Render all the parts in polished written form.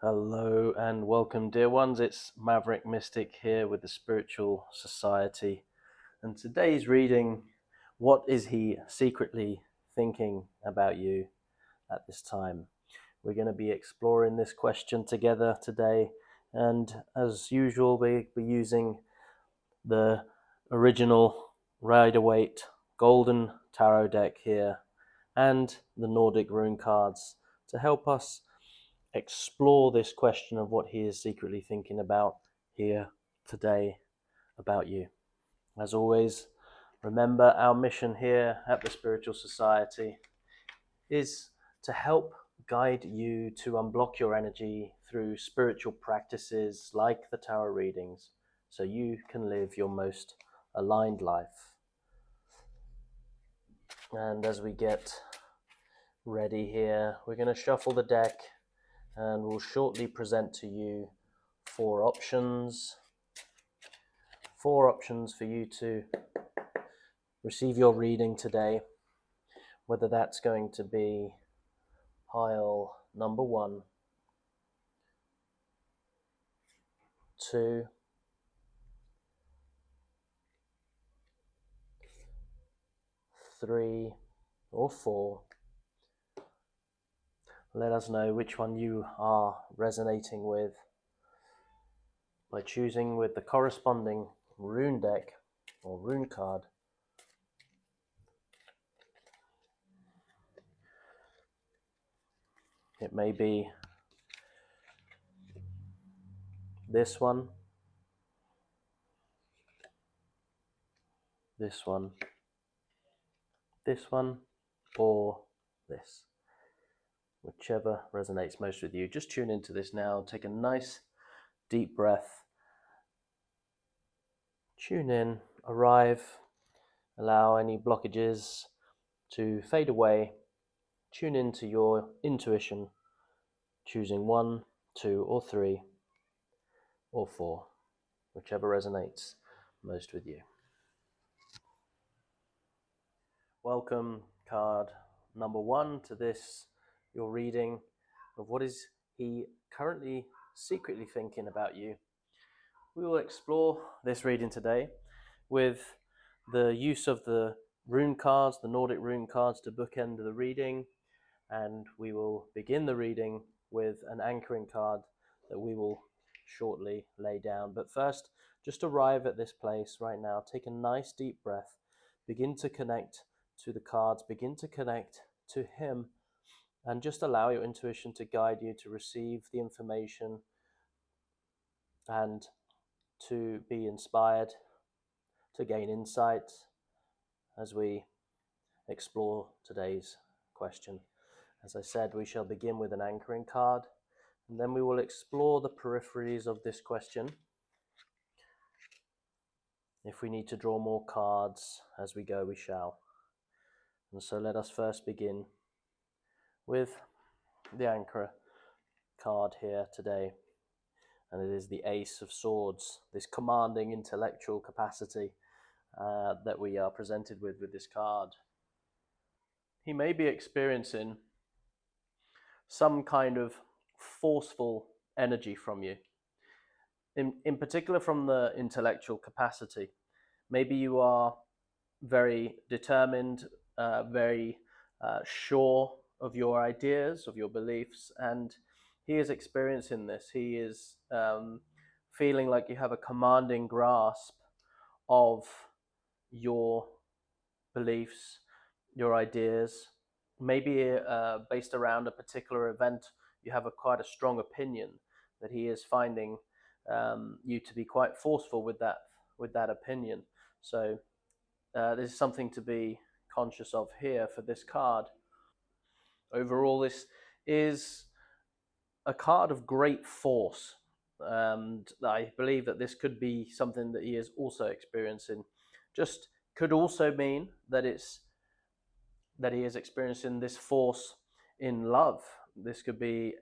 Hello and welcome, dear ones. It's Maverick Mystic here with the Spiritual Society. And today's reading, what is he secretly thinking about you at this time? We're going to be exploring this question together today. And as usual, we'll be using the original Rider-Waite Golden Tarot deck here and the Nordic rune cards to help us explore this question of what he is secretly thinking about here today about you. As always, remember our mission here at the Spiritual Society is to help guide you to unblock your energy through spiritual practices like the tarot readings so you can live your most aligned life. And as we get ready here, we're going to shuffle the deck and we'll shortly present to you four options for you to receive your reading today, whether that's going to be pile number 1, 2, 3, or 4. Let us know which one you are resonating with by choosing with the corresponding rune deck or rune card. It may be this one, this one, this one, or this. Whichever resonates most with you. Just tune into this now. Take a nice deep breath. Tune in, arrive, allow any blockages to fade away. Tune into your intuition, choosing 1, 2, or 3, or 4, whichever resonates most with you. Welcome, card number 1, to this, your reading of what is he currently secretly thinking about you. We will explore this reading today with the use of the rune cards, the Nordic rune cards, to bookend the reading, and we will begin the reading with an anchoring card that we will shortly lay down. But first, just arrive at this place right now. Take a nice deep breath. Begin to connect to the cards. Begin to connect to him. And just allow your intuition to guide you to receive the information and to be inspired, to gain insight as we explore today's question. As I said, we shall begin with an anchoring card, and then we will explore the peripheries of this question. If we need to draw more cards as we go, we shall. And so let us first begin with the anchor card here today, and it is the Ace of Swords, this commanding intellectual capacity that we are presented with this card. He may be experiencing some kind of forceful energy from you, in particular from the intellectual capacity. Maybe you are very determined, very sure of your ideas, of your beliefs, and he is experiencing this. He is feeling like you have a commanding grasp of your beliefs, your ideas. Maybe based around a particular event, you have quite a strong opinion that he is finding you to be quite forceful with that opinion. So this is something to be conscious of here for this card. Overall, this is a card of great force, and I believe that this could be something that he is also experiencing. Just could also mean that he is experiencing this force in love. This could be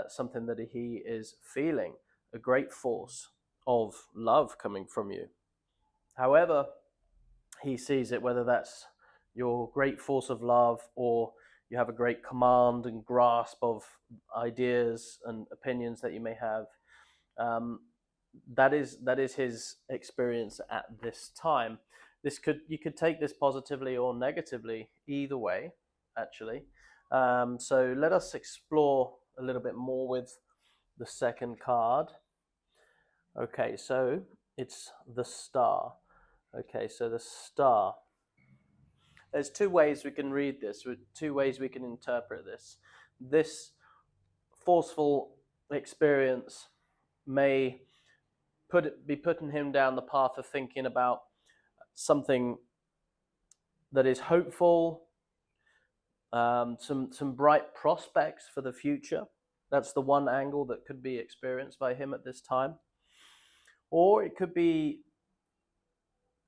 something that he is feeling, a great force of love coming from you. However he sees it, whether that's your great force of love or you have a great command and grasp of ideas and opinions that you may have. Um, that is his experience at this time. You could take this positively or negatively, either way, actually. So let us explore a little bit more with the second card. Okay, so it's the Star. Okay, so the Star. There's two ways we can read this, two ways we can interpret this. This forceful experience may be putting him down the path of thinking about something that is hopeful, some bright prospects for the future. That's the one angle that could be experienced by him at this time. Or it could be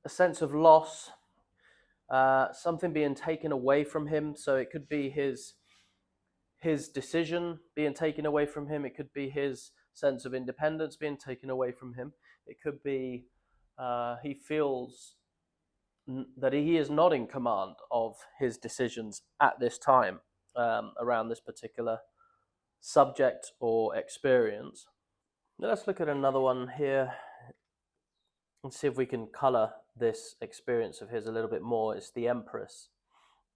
a sense of loss, something being taken away from him. So it could be his decision being taken away from him. It could be his sense of independence being taken away from him. It could be he feels that he is not in command of his decisions at this time, around this particular subject or experience. Now let's look at another one here and see if we can color this experience of his a little bit more. It's the Empress.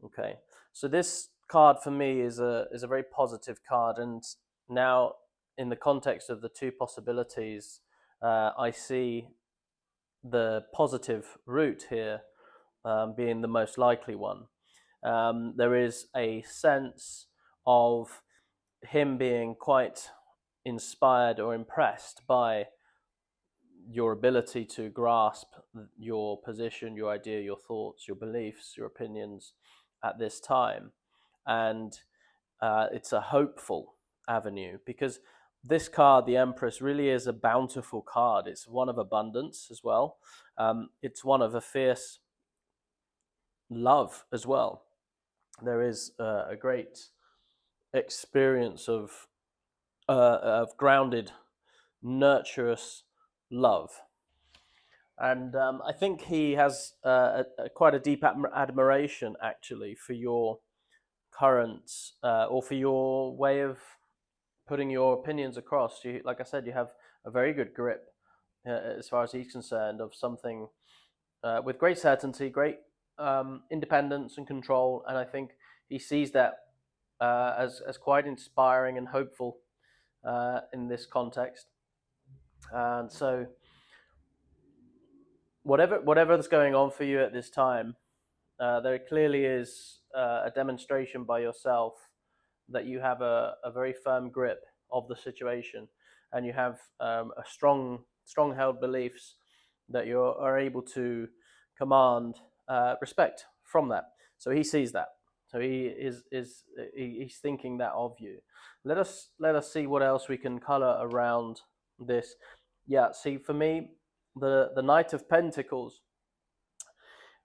Okay, so this card for me is a very positive card, and now in the context of the two possibilities, I see the positive route here being the most likely one. There is a sense of him being quite inspired or impressed by your ability to grasp your position, your idea, your thoughts, your beliefs, your opinions at this time. And it's a hopeful avenue, because this card, the Empress, really is a bountiful card. It's one of abundance as well. It's one of a fierce love as well. There is a great experience of grounded, nurturous love. And I think he has quite a deep admiration, actually, for your current, or for your way of putting your opinions across. Like I said, you have a very good grip, as far as he's concerned, of something with great certainty, great independence and control. And I think he sees that as quite inspiring and hopeful in this context. And so whatever's going on for you at this time, there clearly is a demonstration by yourself that you have a very firm grip of the situation, and you have a strong held beliefs that you are able to command respect from that. So he sees that. So he's thinking that of you. Let us see what else we can color around this. Yeah, see, for me, the Knight of Pentacles,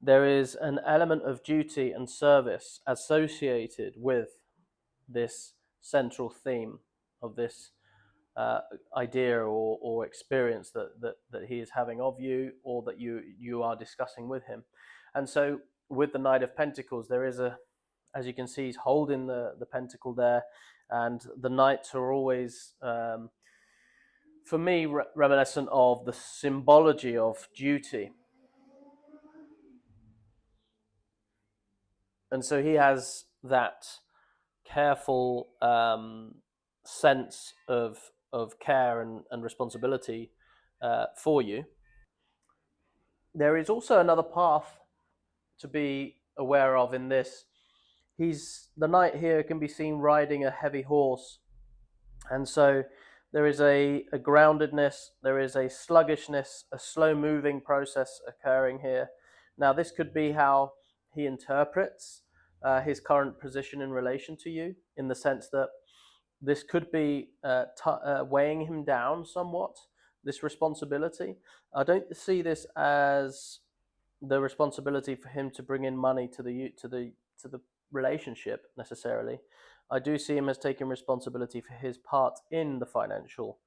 there is an element of duty and service associated with this central theme of this idea or experience that he is having of you, or that you are discussing with him. And so with the Knight of Pentacles, there is as you can see, he's holding the pentacle there, and the knights are always, for me, reminiscent of the symbology of duty. And so he has that careful sense of care and responsibility for you. There is also another path to be aware of in this. The knight here can be seen riding a heavy horse, and so there is a groundedness, there is a sluggishness, a slow moving process occurring here. Now this could be how he interprets his current position in relation to you, in the sense that this could be weighing him down somewhat, this responsibility. I don't see this as the responsibility for him to bring in money to the relationship necessarily. I do see him as taking responsibility for his part in the financial,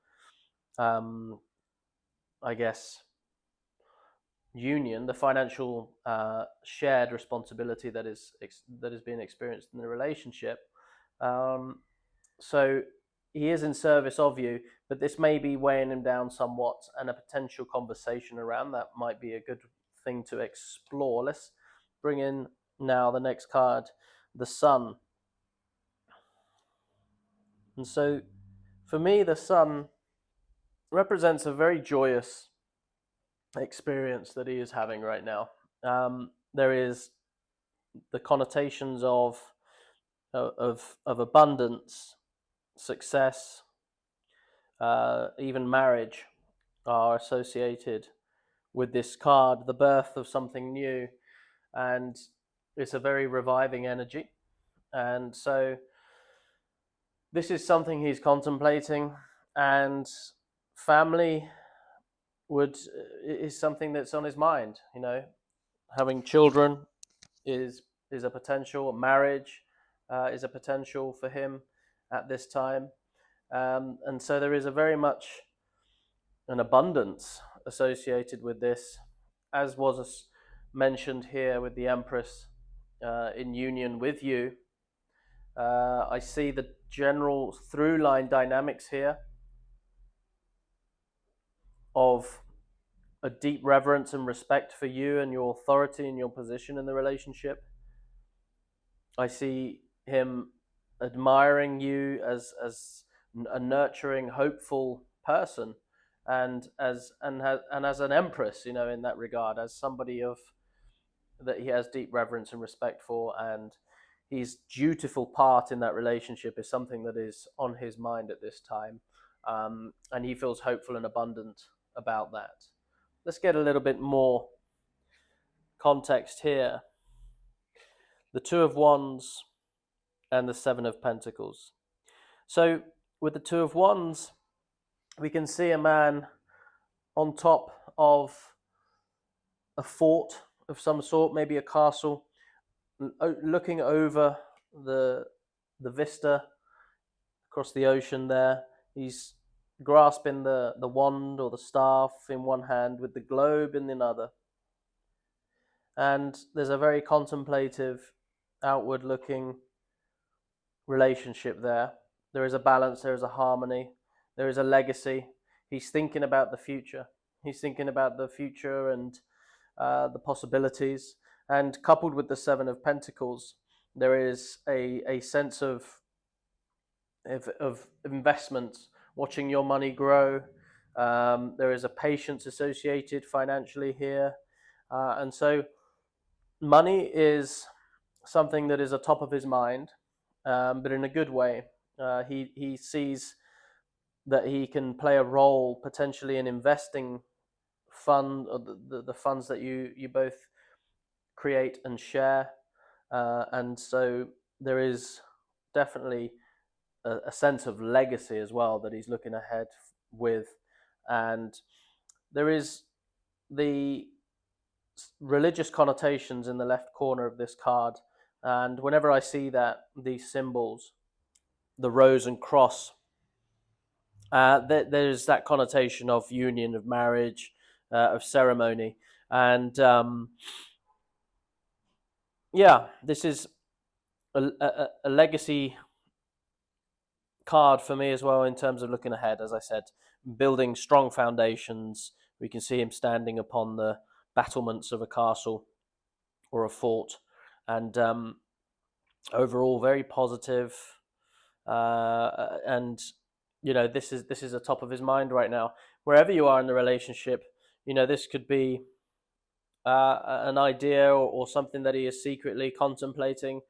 I guess, union, the financial shared responsibility that is being experienced in the relationship. Um, so he is in service of you, but this may be weighing him down somewhat, and a potential conversation around that might be a good thing to explore. Let's bring in now the next card, the Sun. And so for me, the Sun represents a very joyous experience that he is having right now. There is the connotations of abundance, success, even marriage are associated with this card, the birth of something new, and it's a very reviving energy. And so this is something he's contemplating, and family would is something that's on his mind. You know, having children is a potential. Marriage is a potential for him at this time, and so there is a very much an abundance associated with this, as was mentioned here with the Empress in union with you. I see the general through line dynamics here of a deep reverence and respect for you and your authority and your position in the relationship. I see him admiring you as a nurturing, hopeful person, and as an empress, you know, in that regard, as somebody of that he has deep reverence and respect for, and his dutiful part in that relationship is something that is on his mind at this time, and he feels hopeful and abundant about that. Let's get a little bit more context here. The Two of Wands and the Seven of Pentacles. So with the Two of Wands, we can see a man on top of a fort of some sort, maybe a castle, looking over the vista across the ocean there. He's grasping the wand or the staff in one hand with the globe in another. And there's a very contemplative, outward looking relationship there. There is a balance, there is a harmony, there is a legacy. He's thinking about the future. He's thinking about the future and the possibilities. And coupled with the Seven of Pentacles, there is a sense of investment, watching your money grow. There is a patience associated financially here. And so money is something that is atop of his mind, but in a good way. He sees that he can play a role potentially in investing the funds that you both create and share, and so there is definitely a sense of legacy as well that he's looking ahead with, and there is the religious connotations in the left corner of this card, and whenever I see that, these symbols, the rose and cross, there's that connotation of union, of marriage, of ceremony, and yeah, this is a legacy card for me as well in terms of looking ahead. As I said, building strong foundations. We can see him standing upon the battlements of a castle or a fort, and overall very positive. And you know, this is a top of his mind right now. Wherever you are in the relationship, you know, this could be an idea or something that he is secretly contemplating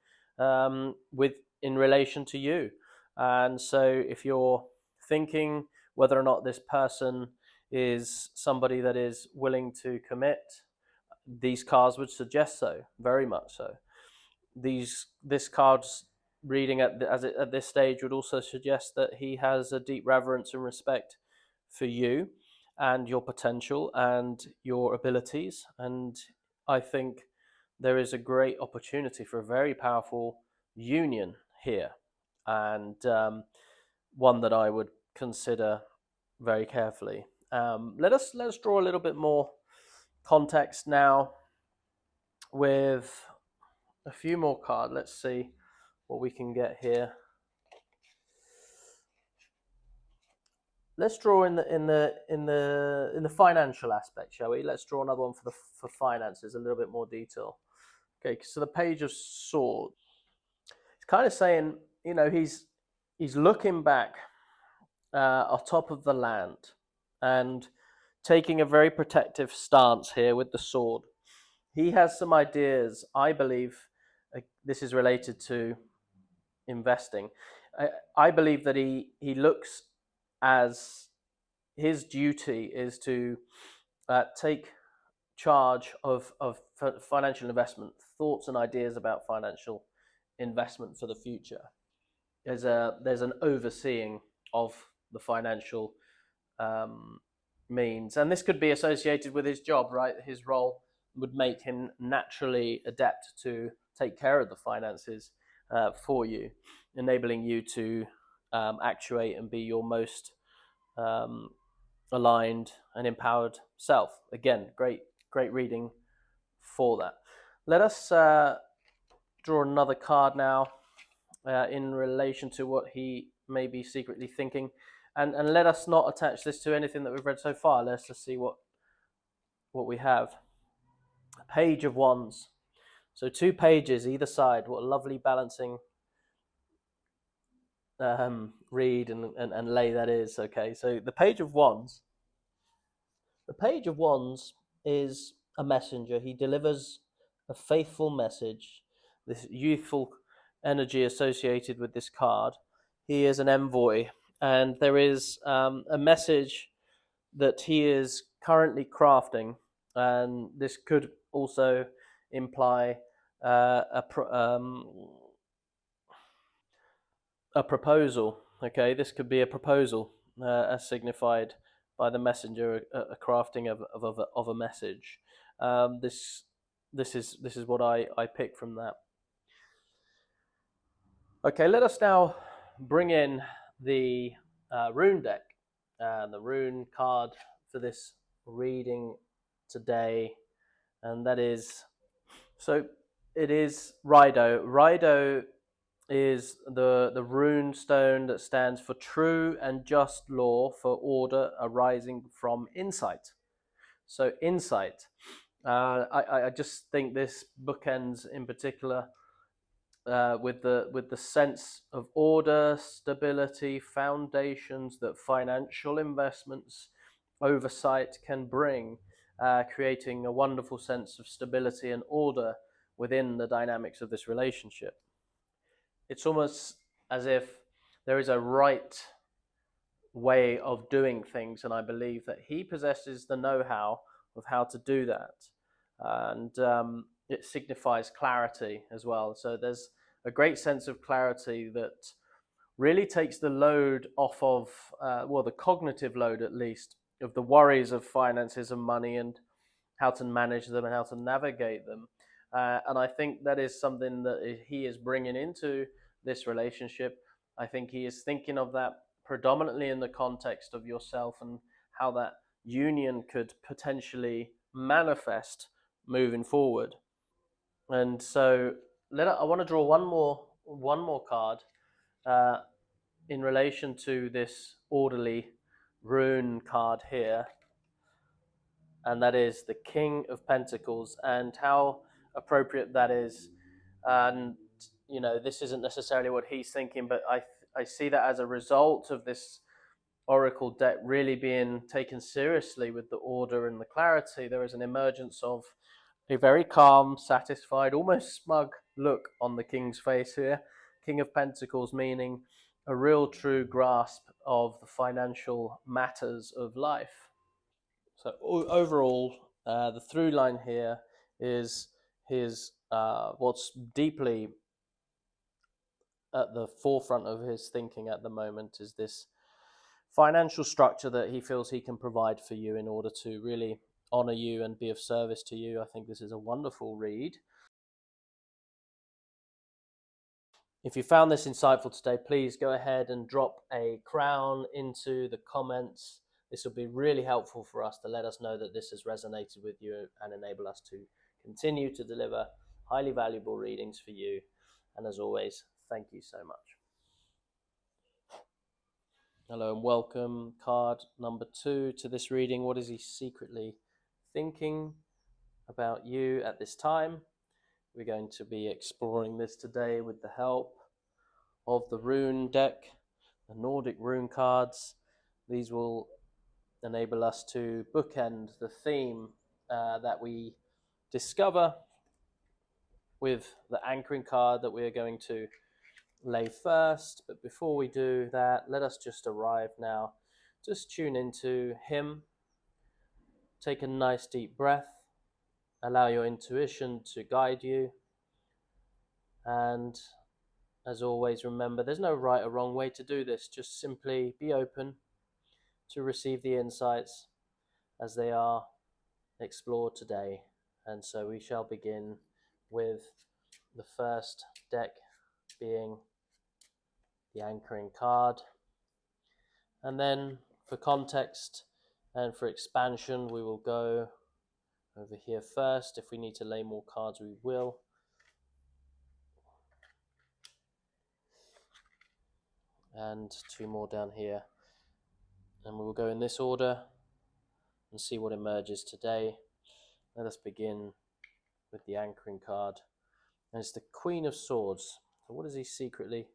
with in relation to you. And so if you're thinking whether or not this person is somebody that is willing to commit, these cards would suggest so, very much so. This card's reading at this stage would also suggest that he has a deep reverence and respect for you and your potential and your abilities. And I think there is a great opportunity for a very powerful union here, and one that I would consider very carefully. Let us draw a little bit more context now with a few more cards. Let's see what we can get here. Let's draw in the financial aspect, shall we? Let's draw another one for finances, a little bit more detail. Okay, so the Page of Swords. It's kind of saying, he's looking back atop of the land and taking a very protective stance here with the sword. He has some ideas. I believe this is related to investing. I believe that he looks as his duty is to take charge of financial investment, thoughts and ideas about financial investment for the future. There's an overseeing of the financial means, and this could be associated with his job, right? His role would make him naturally adept to take care of the finances for you, enabling you to actuate and be your most aligned and empowered self. Again, great reading for that. Let us draw another card now in relation to what he may be secretly thinking. And let us not attach this to anything that we've read so far. Let's just see what we have. Page of Wands. So 2 pages either side. What a lovely balancing read and lay that is. Okay, so the Page of Wands. The Page of Wands is a messenger. He delivers a faithful message. This youthful energy associated with this card. He is an envoy, and there is a message that he is currently crafting, and this could also imply a proposal. Okay, this could be a proposal as signified by the messenger, a crafting of a message. This is what I pick from that. Okay, let us now bring in the rune deck and the rune card for this reading today, and that is, so it is Rido. Rido is the rune stone that stands for true and just law, for order arising from insight. So insight. I just think this bookends in particular with the sense of order, stability, foundations that financial investments, oversight can bring, creating a wonderful sense of stability and order within the dynamics of this relationship. It's almost as if there is a right way of doing things, and I believe that he possesses the know-how of how to do that, and it signifies clarity as well. So there's a great sense of clarity that really takes the load off of, the cognitive load at least, of the worries of finances and money and how to manage them and how to navigate them. And I think that is something that he is bringing into this relationship. I think he is thinking of that predominantly in the context of yourself and how that union could potentially manifest moving forward. And so I want to draw one more card in relation to this orderly rune card here, and that is the King of Pentacles, and how appropriate that is. And this isn't necessarily what he's thinking, but I see that as a result of this oracle deck really being taken seriously with the order and the clarity. There is an emergence of a very calm, satisfied, almost smug look on the king's face here. King of Pentacles meaning a real true grasp of the financial matters of life. So overall, the through line here is his what's deeply at the forefront of his thinking at the moment is this financial structure that he feels he can provide for you in order to really honor you and be of service to you. I think this is a wonderful read. If you found this insightful today, please go ahead and drop a crown into the comments. This will be really helpful for us to let us know that this has resonated with you and enable us to continue to deliver highly valuable readings for you. And as always, thank you so much. Hello and welcome. Card number 2 to this reading. What is he secretly thinking about you at this time? We're going to be exploring this today with the help of the rune deck, the Nordic rune cards. These will enable us to bookend the theme that we discover with the anchoring card that we are going to lay first. But before we do that, let us just arrive now. Just tune into him. Take a nice deep breath. Allow your intuition to guide you. And as always, remember, there's no right or wrong way to do this. Just simply be open to receive the insights as they are explored today. And so we shall begin with the first deck being the anchoring card. And then for context and for expansion, we will go over here first. If we need to lay more cards, we will. And 2 more down here. And we will go in this order and see what emerges today. Let us begin with the anchoring card. And it's the Queen of Swords. So what is he secretly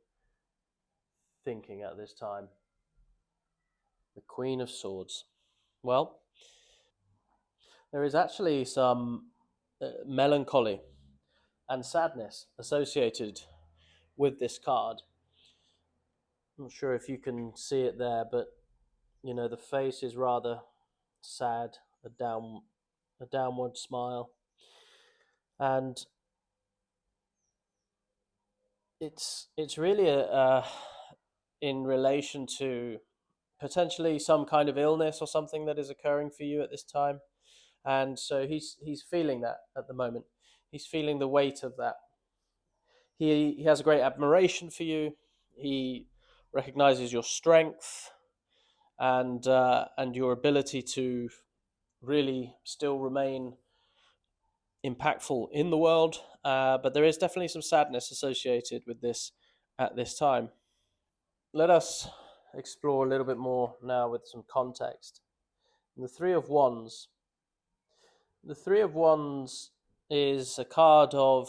thinking at this time? The Queen of Swords. Well, there is actually some melancholy and sadness associated with this card. I'm not sure if you can see it there, but you know, the face is rather sad, a downward smile, and it's really in relation to potentially some kind of illness or something that is occurring for you at this time. And so he's feeling that at the moment. He's feeling the weight of that. He has a great admiration for you. He recognizes your strength and your ability to really still remain impactful in the world. But there is definitely some sadness associated with this at this time. Let us explore a little bit more now with some context. The Three of Wands. The Three of Wands is a card of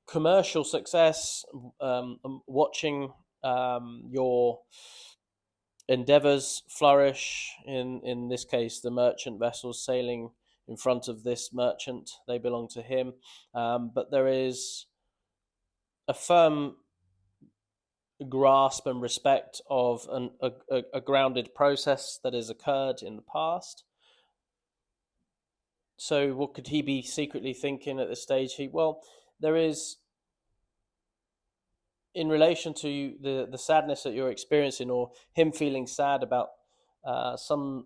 commercial success, watching your endeavors flourish. In this case, the merchant vessels sailing in front of this merchant, they belong to him. But there is a firm grasp and respect of a grounded process that has occurred in the past. So what could he be secretly thinking at this stage? There is, in relation to the sadness that you're experiencing, or him feeling sad about some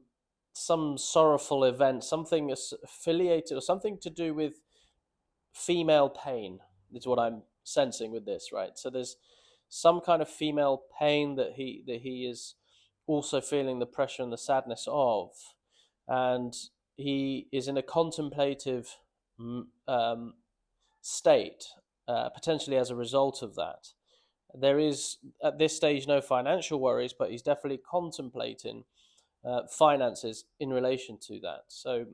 sorrowful event, something affiliated or something to do with female pain, is what I'm sensing with this, right? So there's some kind of female pain that he is also feeling the pressure and the sadness of, and he is in a contemplative state, potentially as a result of that. There is at this stage no financial worries, but he's definitely contemplating finances in relation to that. So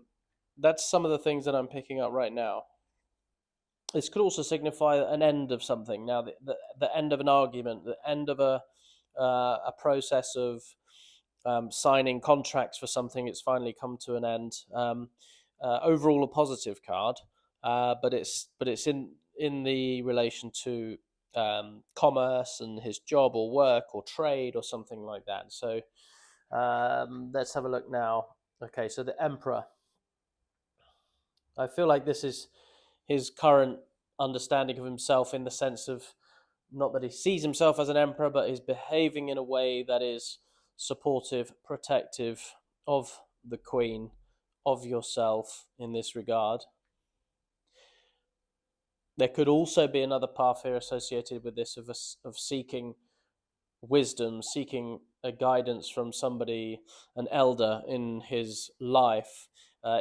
that's some of the things that I'm picking up right now. This could also signify an end of something. Now, the end of an argument, the end of a process of signing contracts for something. It's finally come to an end. Overall, a positive card, but it's in the relation to commerce and his job or work or trade or something like that. So let's have a look now. Okay, so the Emperor. I feel like this is his current understanding of himself, in the sense of, not that he sees himself as an emperor, but he's behaving in a way that is supportive, protective of the Queen, of yourself in this regard. There could also be another path here associated with this of seeking wisdom, seeking a guidance from somebody, an elder in his life,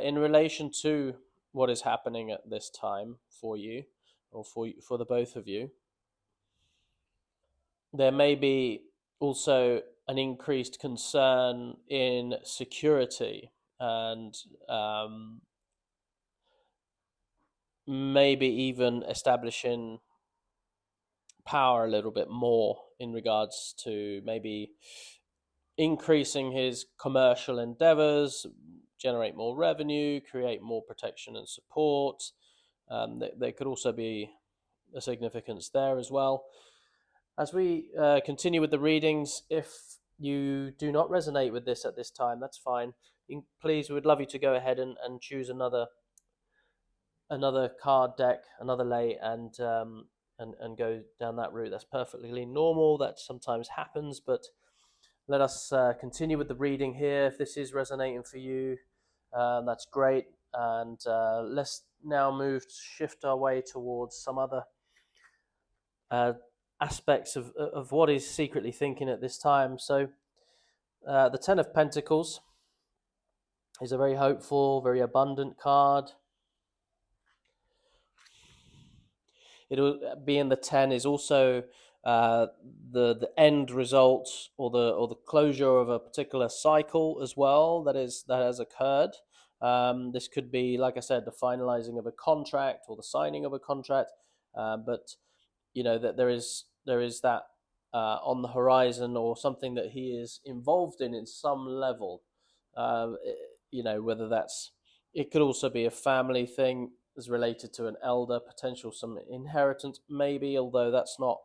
in relation to what is happening at this time for you, or for the both of you. There may be also an increased concern in security, and maybe even establishing power a little bit more in regards to maybe increasing his commercial endeavors, generate more revenue, create more protection and support. There could also be a significance there as well. As we continue with the readings, if you do not resonate with this at this time, that's fine. Please, we would love you to go ahead and choose another card deck, another lay, and go down that route. That's perfectly normal. That sometimes happens, but let us continue with the reading here. If this is resonating for you, that's great. And let's now shift our way towards some other aspects of what he's secretly thinking at this time. So, the Ten of Pentacles is a very hopeful, very abundant card. It'll being the 10 is also the end result, or the closure of a particular cycle as well that has occurred. This could be, like I said, the finalizing of a contract or the signing of a contract, but that there is that on the horizon, or something that he is involved in some level. Uh, Whether it could also be a family thing, is related to an elder, potential some inheritance maybe, although that's not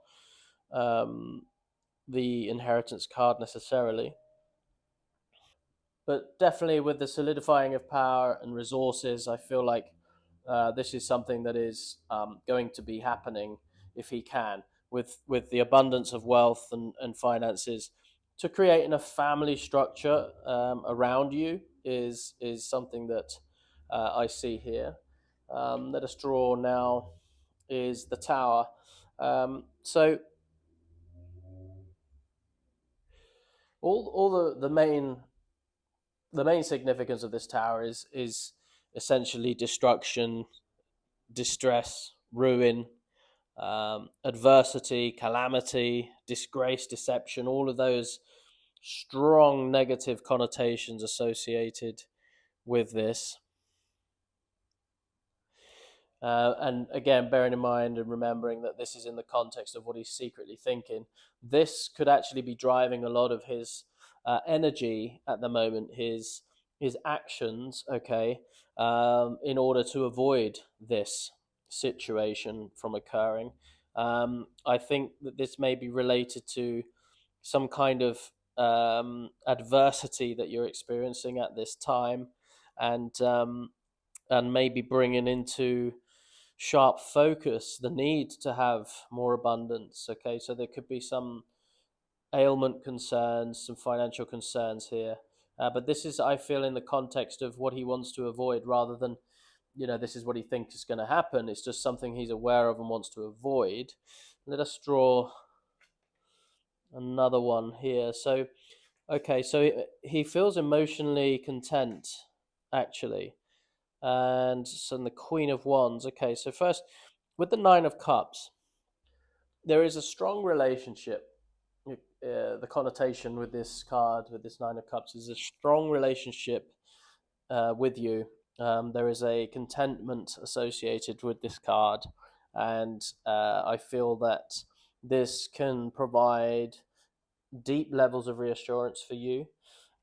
the inheritance card necessarily. But definitely with the solidifying of power and resources, I feel like this is something that is going to be happening if he can, with the abundance of wealth and finances. To create a family structure around you is something that I see here. Let us draw now is the Tower. So all the main significance of this tower is essentially destruction, distress, ruin, adversity, calamity, disgrace, deception, all of those strong negative connotations associated with this. And again, bearing in mind and remembering that this is in the context of what he's secretly thinking, this could actually be driving a lot of his energy at the moment, his actions, okay, in order to avoid this situation from occurring. I think that this may be related to some kind of adversity that you're experiencing at this time, and maybe bringing into sharp focus the need to have more abundance. Okay, so there could be some ailment concerns, some financial concerns here, but this is, I feel, in the context of what he wants to avoid, rather than this is what he thinks is going to happen. It's just something he's aware of and wants to avoid. Let us draw another one here. So okay, so he feels emotionally content, actually. And so the Queen of Wands. Okay, so first, with the Nine of Cups, there is a strong relationship. The connotation with this card, with this Nine of Cups, is a strong relationship with you. There is a contentment associated with this card, and I feel that this can provide deep levels of reassurance for you,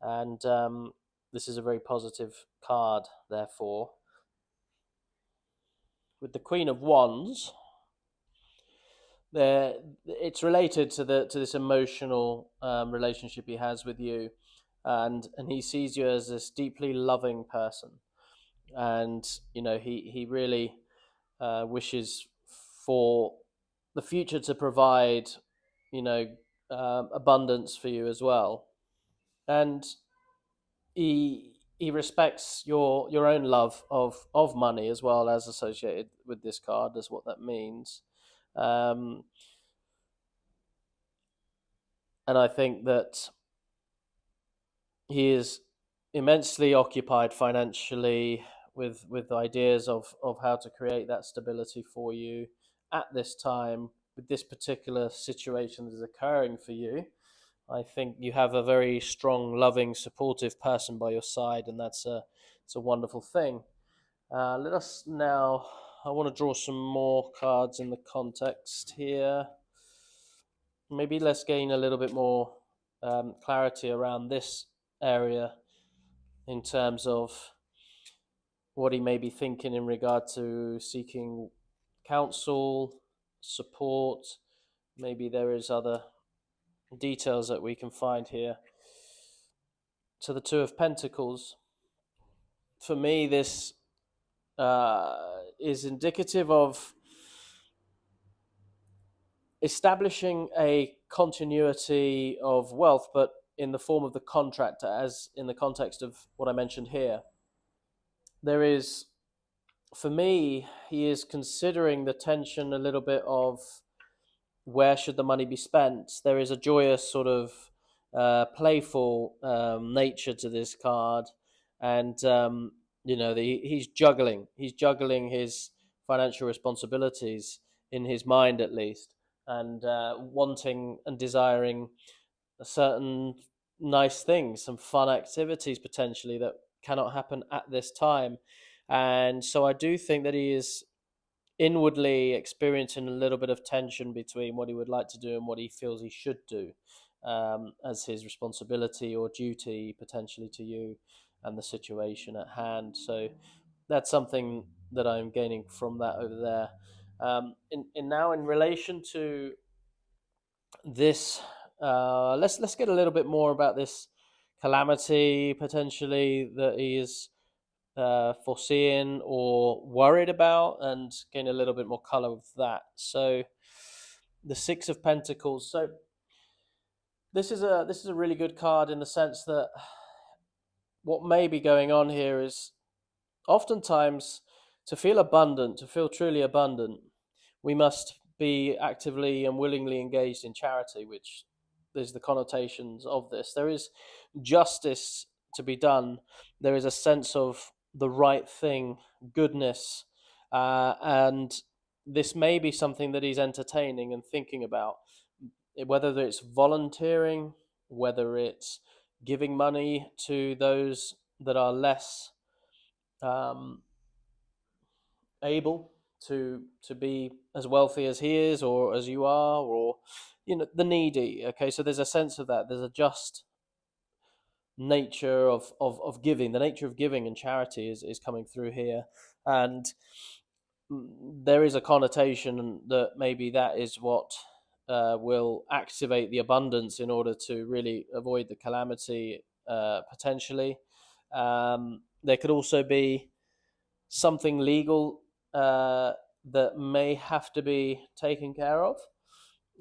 and this is a very positive card, therefore. With the Queen of Wands, it's related to this emotional relationship he has with you, and he sees you as this deeply loving person, and he really wishes for the future to provide you know abundance for you as well, and he respects your own love of money as well, as associated with this card, as what that means. um And I think that he is immensely occupied financially with ideas of how to create that stability for you at this time with this particular situation that is occurring for you. I think you have a very strong, loving, supportive person by your side, and it's a wonderful thing. Let us now. I want to draw some more cards in the context here. Maybe let's gain a little bit more clarity around this area in terms of what he may be thinking in regard to seeking counsel, support. Maybe there is other details that we can find here. To the Two of Pentacles, for me, this is indicative of establishing a continuity of wealth, but in the form of the contract, as in the context of what I mentioned here. There is, for me, he is considering the tension a little bit of where should the money be spent. There is a joyous sort of playful nature to this card, and he's juggling his financial responsibilities in his mind at least, and wanting and desiring a certain nice things, some fun activities potentially that cannot happen at this time. And so I do think that he is inwardly experiencing a little bit of tension between what he would like to do and what he feels he should do, as his responsibility or duty potentially to you and the situation at hand. So that's something that I'm gaining from that over there. In relation to this, let's get a little bit more about this calamity potentially that he is foreseeing or worried about, and gain a little bit more color with that. So the Six of Pentacles. So this is a really good card in the sense that what may be going on here is oftentimes to feel abundant, to feel truly abundant, we must be actively and willingly engaged in charity, which is the connotations of this. There is justice to be done. There is a sense of the right thing, goodness, and this may be something that he's entertaining and thinking about, whether it's volunteering, whether it's giving money to those that are less um, able to be as wealthy as he is or as you are, or the needy. Okay, so there's a sense of that. There's a just nature of giving. The nature of giving and charity is coming through here, and there is a connotation that maybe that is what will activate the abundance in order to really avoid the calamity, potentially. There could also be something legal that may have to be taken care of,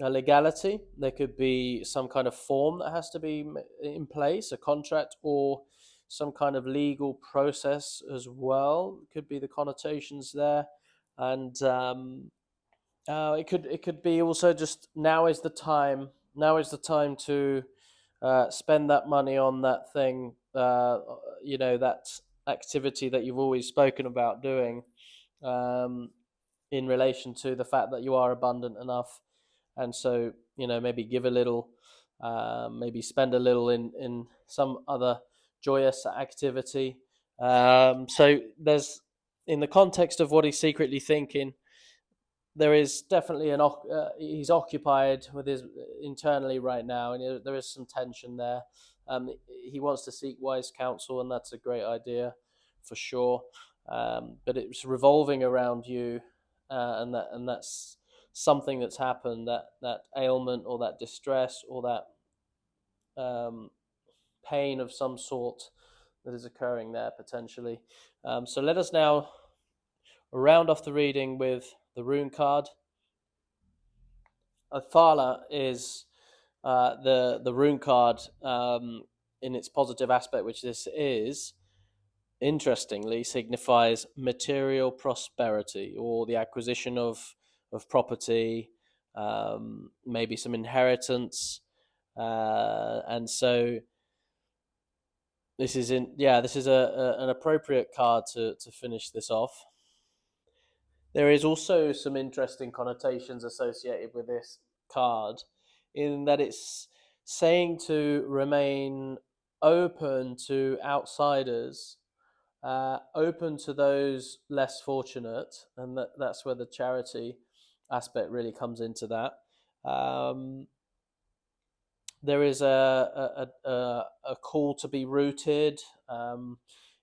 a legality. There could be some kind of form that has to be in place, a contract, or some kind of legal process as well. Could be the connotations there, and it could be also just now is the time. Now is the time to spend that money on that thing. That activity that you've always spoken about doing, in relation to the fact that you are abundant enough, and so maybe give a little, maybe spend a little in some other joyous activity. So there's, in the context of what he's secretly thinking, there is definitely he's occupied with his internally right now, and there is some tension there. He wants to seek wise counsel, and that's a great idea for sure. But it's revolving around you, and that's something that's happened, that ailment or that distress or that pain of some sort that is occurring there potentially. So let us now round off the reading with the rune card. Athala is the rune card, in its positive aspect, which this is, interestingly, signifies material prosperity or the acquisition of property, maybe some inheritance, And so this is an appropriate card to finish this off. There is also some interesting connotations associated with this card, in that it's saying to remain open to outsiders, open to those less fortunate, and that's where the charity aspect really comes into that. There is a call to be rooted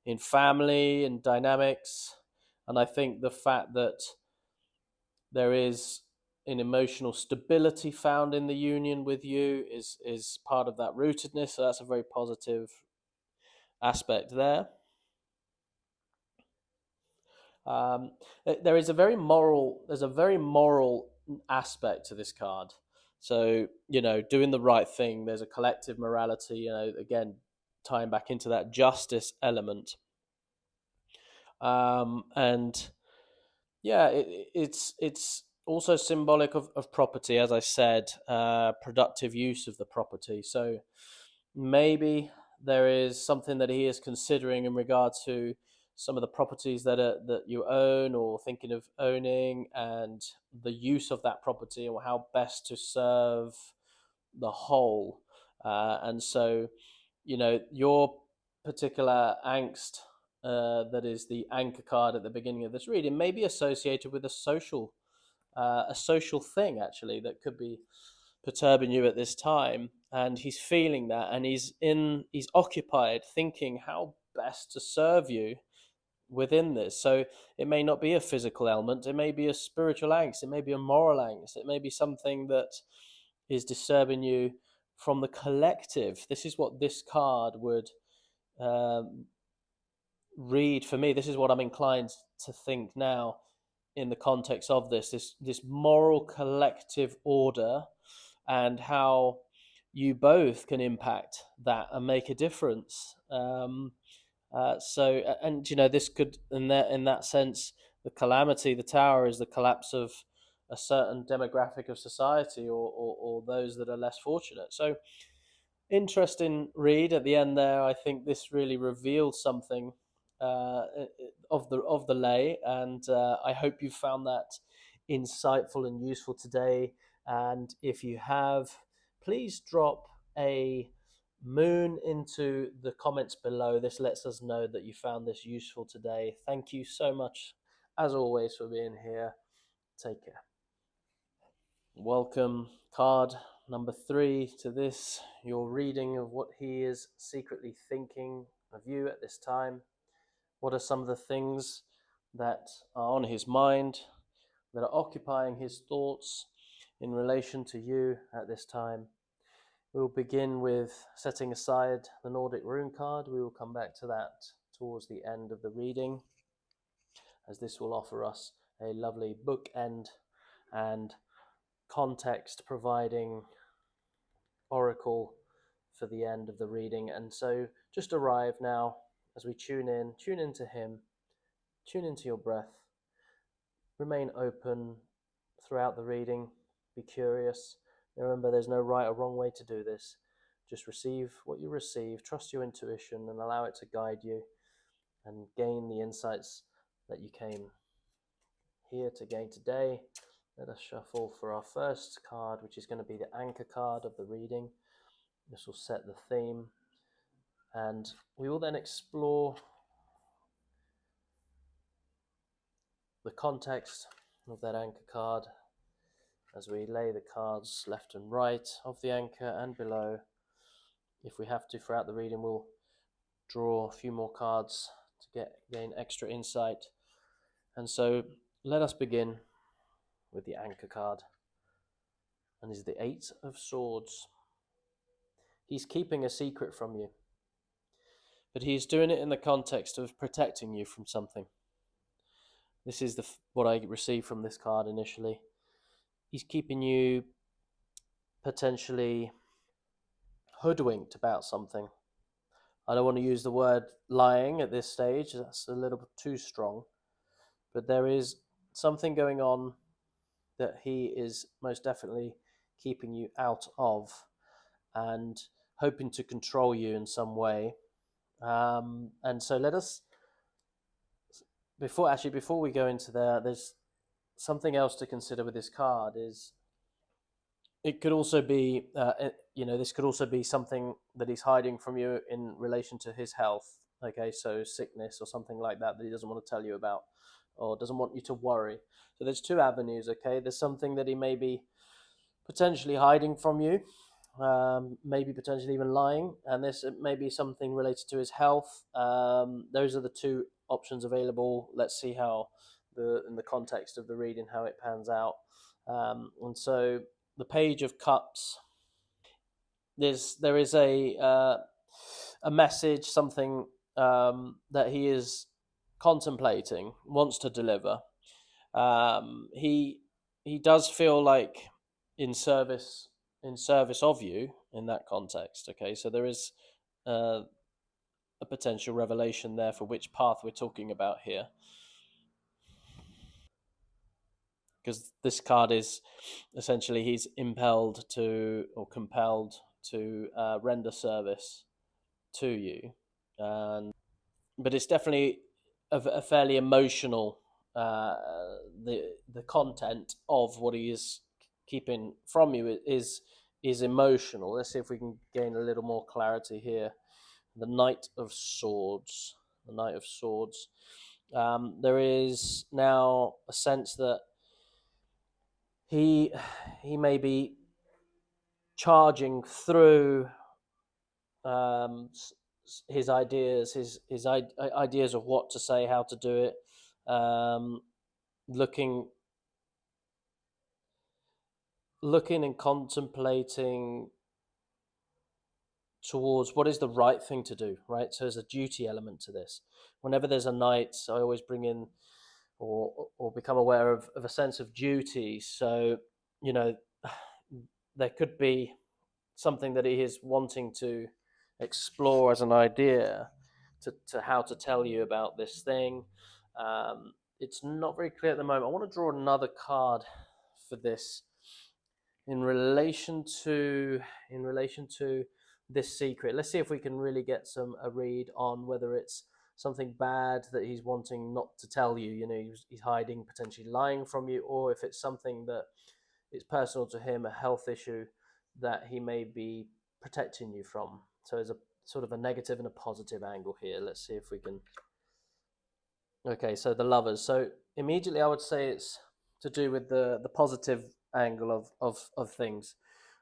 in family and dynamics, and I think the fact that there is an emotional stability found in the union with you is part of that rootedness. So that's a very positive aspect there. Um, there's a very moral aspect to this card. So, doing the right thing, there's a collective morality, again, tying back into that justice element. And yeah, it's also symbolic of property, as I said, productive use of the property. So maybe there is something that he is considering in regard to some of the properties that you own or thinking of owning, and the use of that property, or how best to serve the whole. And so, your particular angst, that is the anchor card at the beginning of this reading, may be associated with a social thing, actually, that could be perturbing you at this time, and he's feeling that, and he's occupied thinking how best to serve you within this. So it may not be a physical ailment, it may be a spiritual angst, it may be a moral angst, it may be something that is disturbing you from the collective. This is what this card would read for me. This is what I'm inclined to think now, in the context of this moral collective order, and how you both can impact that and make a difference. This could, in that sense, the calamity, the tower, is the collapse of a certain demographic of society, or those that are less fortunate. So, interesting read at the end there. I think this really revealed something of the lay, and I hope you found that insightful and useful today. And if you have, please drop a moon into the comments below. This lets us know that you found this useful today. Thank you so much, as always, for being here. Take care. Welcome, card number 3, to this, your reading of what he is secretly thinking of you at this time. What are some of the things that are on his mind, that are occupying his thoughts in relation to you at this time? We'll begin with setting aside the Nordic rune card. We will come back to that towards the end of the reading, as this will offer us a lovely bookend and context providing oracle for the end of the reading. And so just arrive now, as we tune into him, tune into your breath, remain open throughout the reading, be curious. Remember, there's no right or wrong way to do this. Just receive what you receive, trust your intuition, and allow it to guide you, and gain the insights that you came here to gain today. Let us shuffle for our first card, which is going to be the anchor card of the reading. This will set the theme, and we will then explore the context of that anchor card as we lay the cards left and right of the anchor and below. If we have to, throughout the reading, we'll draw a few more cards to gain extra insight. And so let us begin with the anchor card, and is the 8 of Swords. He's keeping a secret from you, but he's doing it in the context of protecting you from something. This is what I received from this card initially. He's keeping you potentially hoodwinked about something. I don't want to use the word lying at this stage, that's a little bit too strong, but there is something going on that he is most definitely keeping you out of. and hoping to control you in some way. And so let us, before we go into there, there's something else to consider with this card. Is it could also be, this could also be something that he's hiding from you in relation to his health. Okay, so sickness or something like that that he doesn't want to tell you about, or doesn't want you to worry. So there's two avenues. Okay, there's something that he may be potentially hiding from you, maybe potentially even lying, and this may be something related to his health. Those are the two options available. Let's see how in the context of the reading how it pans out. And so the Page of Cups. There is a message, something that he is contemplating, wants to deliver. He does feel like in service of you in that context. Okay, so there is uh, a potential revelation there for which path we're talking about here, because this card is essentially he's impelled to or compelled to render service to you, and but it's definitely a fairly emotional uh, the content of what he is keeping from you is emotional. Let's see if we can gain a little more clarity here. The Knight of Swords. The Knight of Swords. There is now a sense that he he may be charging through um, his ideas, his ideas of what to say, how to do it, um, looking and contemplating towards what is the right thing to do. Right, so there's a duty element to this. Whenever there's a night, I always bring in or become aware of a sense of duty. So you know, there could be something that he is wanting to explore as an idea to how to tell you about this thing. It's not very clear at the moment. I want to draw another card for this in relation to this secret. Let's see if we can really get a read on whether it's something bad that he's wanting not to tell you. You know, he's hiding, potentially lying from you, or if it's something that is personal to him, a health issue that he may be protecting you from. So there's a sort of a negative and a positive angle here. Let's see if we can. Okay, so the Lovers. So immediately I would say it's to do with the positive angle of things.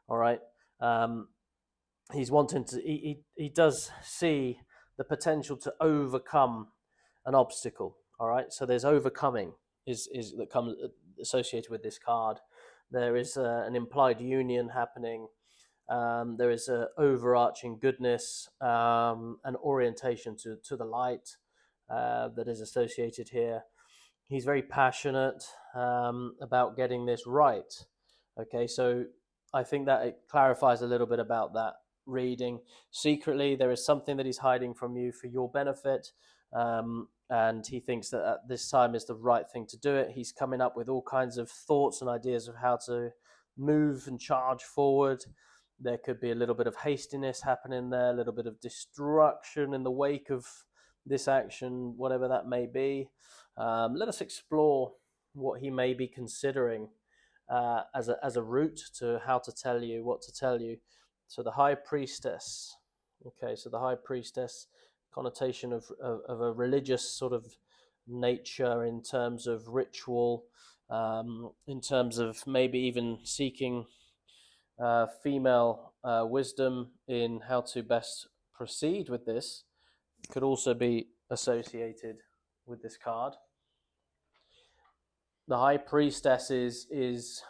All right. Um, he's wanting to. He does see the potential to overcome an obstacle. All right. So there's overcoming is that comes associated with this card. There is an implied union happening. There is a overarching goodness, an orientation to the light that is associated here. He's very passionate about getting this right. Okay, so I think that it clarifies a little bit about that reading. Secretly, there is something that he's hiding from you for your benefit, and he thinks that at this time is the right thing to do it. He's coming up with all kinds of thoughts and ideas of how to move and charge forward. There could be a little bit of hastiness happening there, a little bit of destruction in the wake of this action, whatever that may be. Let us explore what he may be considering as a route to how to tell you what to tell you. So the High Priestess. Okay, so the High Priestess, connotation of a religious sort of nature in terms of ritual, in terms of maybe even seeking female wisdom in how to best proceed with this, could also be associated with this card. The High Priestess is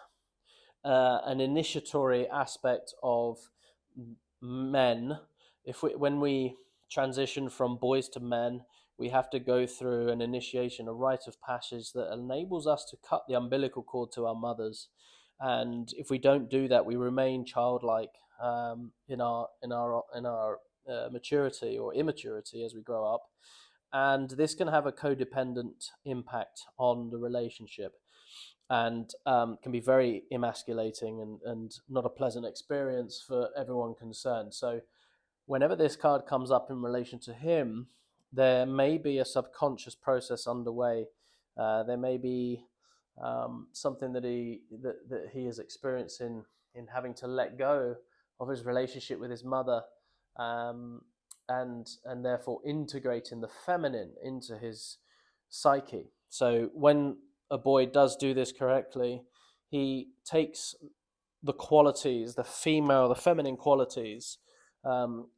an initiatory aspect of men. When we transition from boys to men, we have to go through an initiation, a rite of passage that enables us to cut the umbilical cord to our mothers. And if we don't do that, we remain childlike in our maturity or immaturity as we grow up, and this can have a codependent impact on the relationship. and can be very emasculating and not a pleasant experience for everyone concerned. So whenever this card comes up in relation to him, there may be a subconscious process underway. There may be something that he is experiencing in having to let go of his relationship with his mother, um, and therefore integrating the feminine into his psyche. So when a boy does do this correctly, he takes the qualities, the feminine qualities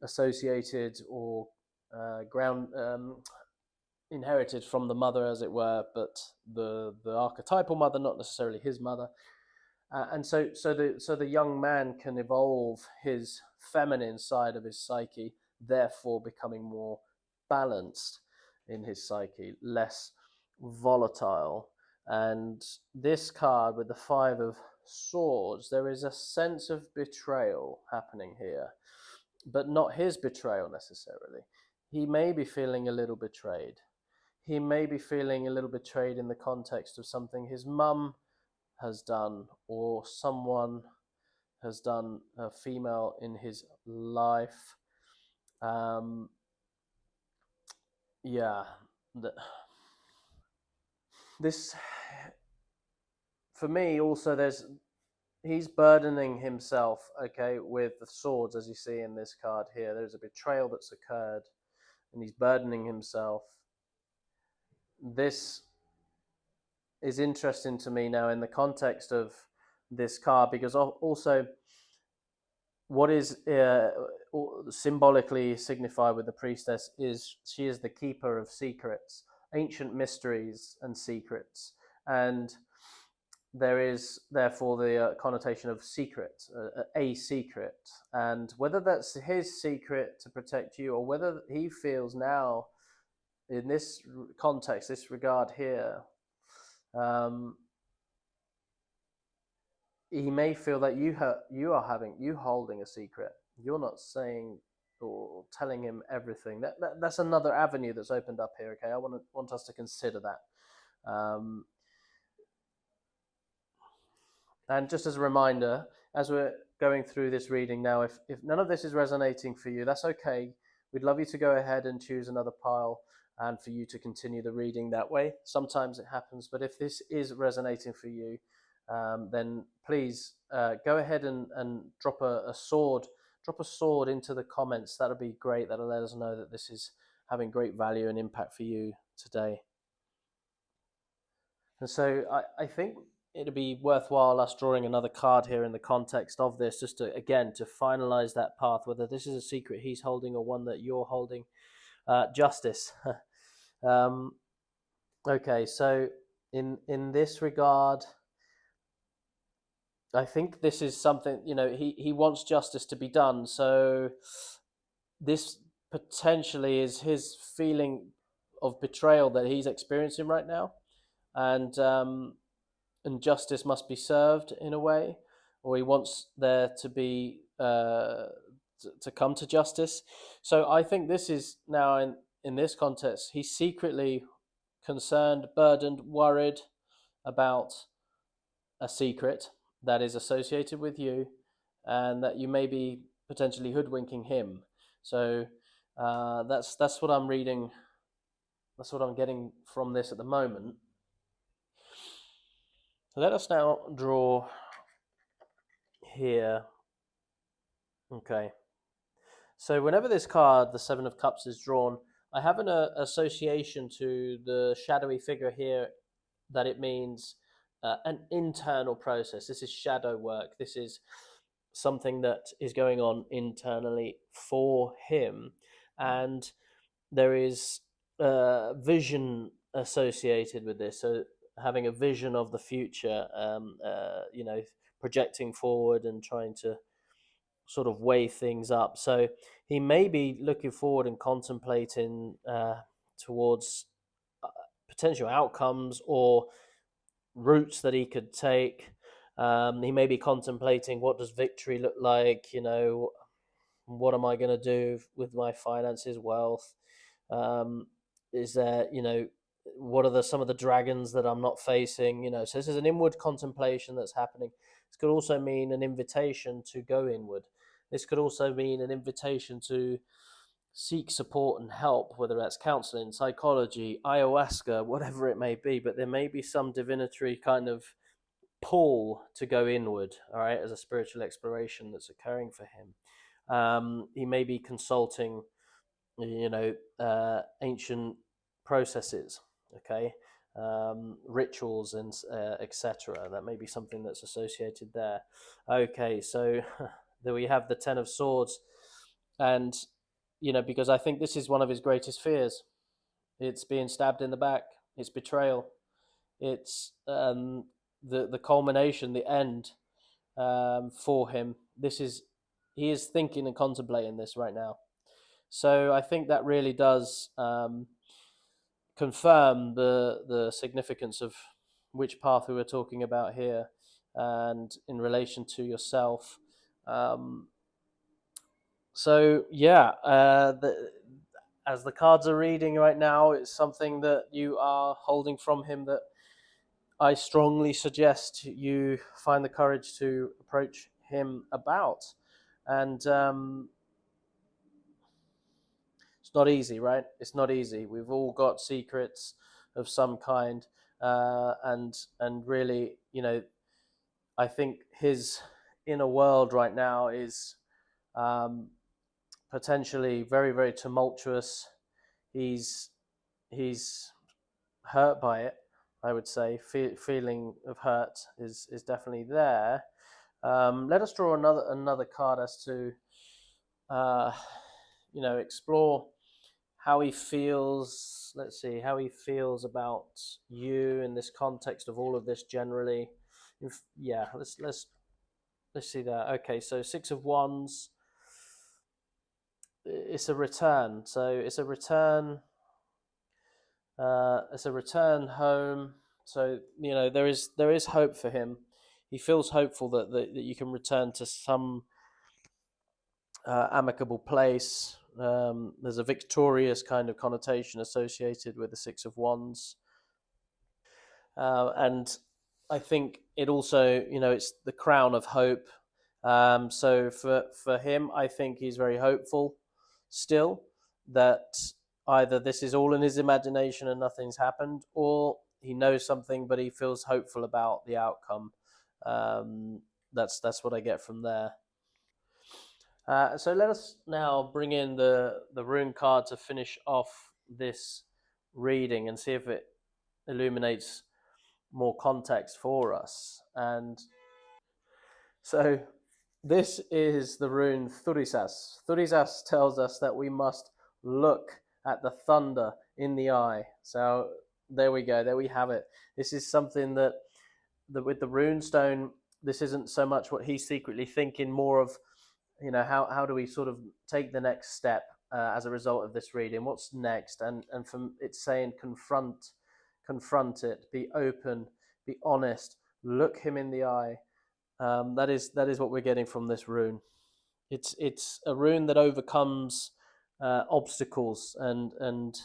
associated or ground inherited from the mother, as it were, but the archetypal mother, not necessarily his mother. And so the young man can evolve his feminine side of his psyche, therefore becoming more balanced in his psyche, less volatile. And this card with the Five of Swords, there is a sense of betrayal happening here, but not his betrayal necessarily. He may be feeling a little betrayed. He may be feeling a little betrayed in the context of something his mum has done, or someone has done, a female in his life. Um, yeah, this for me also. He's burdening himself, okay, with the swords, as you see in this card here. There's a betrayal that's occurred, and he's burdening himself. This is interesting to me now in the context of this card, because also what is symbolically signified with the priestess is she is the keeper of secrets, ancient mysteries and secrets, and there is therefore the connotation of secret, a secret, and whether that's his secret to protect you, or whether he feels now in this context, this regard here, um, he may feel that you holding a secret. You're not saying or telling him everything. That's another avenue that's opened up here. Okay, I want us to consider that. And just as a reminder, as we're going through this reading now, if none of this is resonating for you, that's okay. We'd love you to go ahead and choose another pile and for you to continue the reading that way. Sometimes it happens, but if this is resonating for you, then please go ahead and drop a sword. Drop a sword into the comments. That'll be great. That'll let us know that this is having great value and impact for you today. And so I think it'd be worthwhile us drawing another card here in the context of this, just to again to finalize that path, whether this is a secret he's holding or one that you're holding. Justice. Okay, so in this regard, I think this is something, he wants justice to be done. So this potentially is his feeling of betrayal that he's experiencing right now, and justice must be served in a way, or he wants there to be to come to justice. So I think this is now in this context, he's secretly concerned, burdened, worried about a secret that is associated with you, and that you may be potentially hoodwinking him. So that's what I'm reading. That's what I'm getting from this at the moment. Let us now draw here. Okay. So whenever this card, the Seven of Cups, is drawn, I have an association to the shadowy figure here, that it means an internal process. This is shadow work. This is something that is going on internally for him. And there is vision associated with this. So having a vision of the future, projecting forward and trying to sort of weigh things up. So he may be looking forward and contemplating towards potential outcomes or routes that he could take. He may be contemplating, what does victory look like? What am I going to do with my finances, wealth? Is there, what are some of the dragons that I'm not facing? So this is an inward contemplation that's happening. This could also mean an invitation to go inward. This could also mean an invitation to seek support and help, whether that's counseling, psychology, ayahuasca, whatever it may be. But there may be some divinatory kind of pull to go inward, all right, as a spiritual exploration that's occurring for him. He may be consulting, ancient processes, okay, rituals and etc. That may be something that's associated there. Okay, so there we have the Ten of Swords, and because I think this is one of his greatest fears. It's being stabbed in the back. It's betrayal. It's the culmination, the end for him. He is thinking and contemplating this right now. So I think that really does confirm the significance of which path we were talking about here, and in relation to yourself. Um, so yeah, as the cards are reading right now, it's something that you are holding from him that I strongly suggest you find the courage to approach him about. And it's not easy, right? It's not easy. We've all got secrets of some kind, and really, I think his inner world right now is um, potentially very, very tumultuous. He's he's hurt by it. I would say feeling of hurt is definitely there. Let us draw another card as to uh, explore how he feels. Let's see how he feels about you in this context of all of this generally. Yeah, let's see that. Okay, so Six of Wands. It's a return. So it's a return. It's a return home. So there is hope for him. He feels hopeful that you can return to some amicable place. There's a victorious kind of connotation associated with the Six of Wands, and I think it also, it's the crown of hope. So for him, I think he's very hopeful still that either this is all in his imagination and nothing's happened, or he knows something but he feels hopeful about the outcome. Um, that's what I get from there. So let us now bring in the rune card to finish off this reading and see if it illuminates more context for us. And so this is the rune Thurisas. Thurisas tells us that we must look at the thunder in the eye. So there we go. There we have it. This is something that with the rune stone, this isn't so much what he's secretly thinking, more of how do we sort of take the next step as a result of this reading? What's next? And from it's saying confront it, be open, be honest, look him in the eye. That is what we're getting from this rune. It's a rune that overcomes obstacles and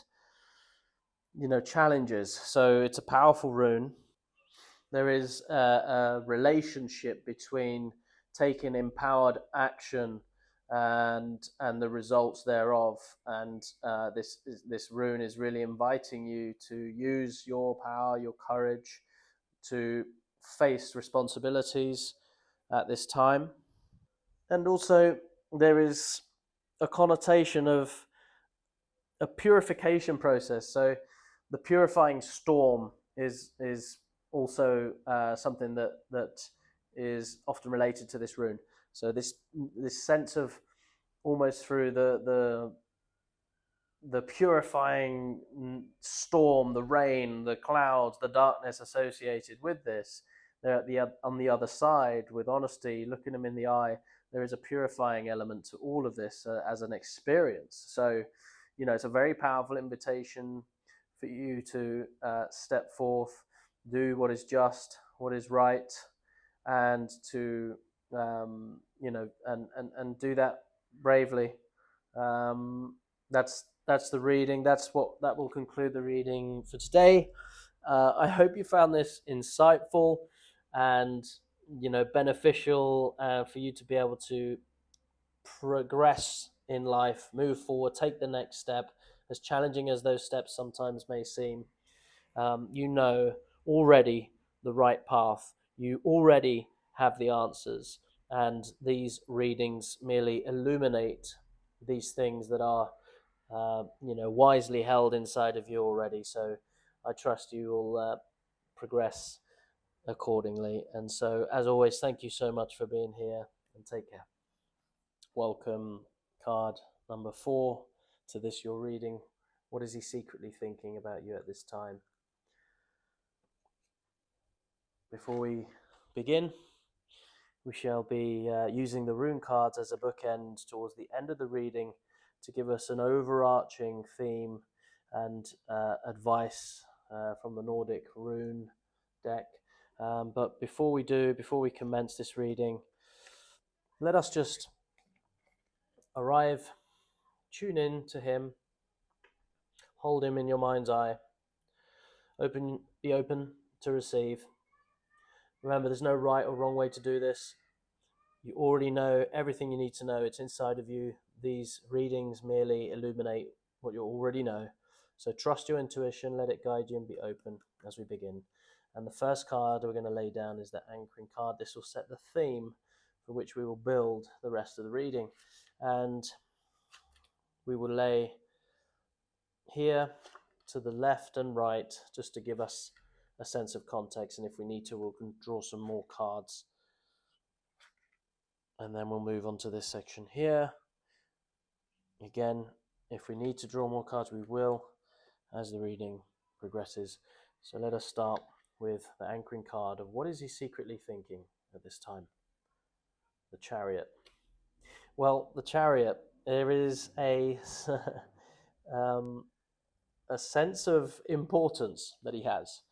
challenges. So it's a powerful rune. There is a relationship between taking empowered action and the results thereof. And this rune is really inviting you to use your power, your courage, to face responsibilities at this time. And also, there is a connotation of a purification process. So, the purifying storm is also something that is often related to this rune. So this sense of almost through the purifying storm, the rain, the clouds, the darkness associated with this. They're on the other side with honesty, looking them in the eye. There is a purifying element to all of this as an experience. So, it's a very powerful invitation for you to step forth, do what is just, what is right, and to and do that bravely. That's that's the reading. That will conclude the reading for today. I hope you found this insightful and beneficial for you to be able to progress in life, move forward, take the next step, as challenging as those steps sometimes may seem. You know already the right path. You already have the answers, and these readings merely illuminate these things that are, wisely held inside of you already. So I trust you will progress accordingly. And so, as always, thank you so much for being here, and take care. Welcome, card number 4 to this your reading. What is he secretly thinking about you at this time? Before we begin, we shall be using the rune cards as a bookend towards the end of the reading to give us an overarching theme and advice from the Nordic rune deck. But before we commence this reading, let us just arrive, tune in to him, hold him in your mind's eye, be open to receive. Remember, there's no right or wrong way to do this. You already know everything you need to know. It's inside of you. These readings merely illuminate what you already know. So trust your intuition, let it guide you, and be open as we begin. And the first card we're going to lay down is the anchoring card. This will set the theme for which we will build the rest of the reading. And we will lay here to the left and right just to give us a sense of context. And if we need to, we'll draw some more cards. And then we'll move on to this section here. Again, if we need to draw more cards, we will as the reading progresses. So let us start with the anchoring card of what is he secretly thinking at this time? The Chariot. Well, the Chariot, there is a sense of importance that he has.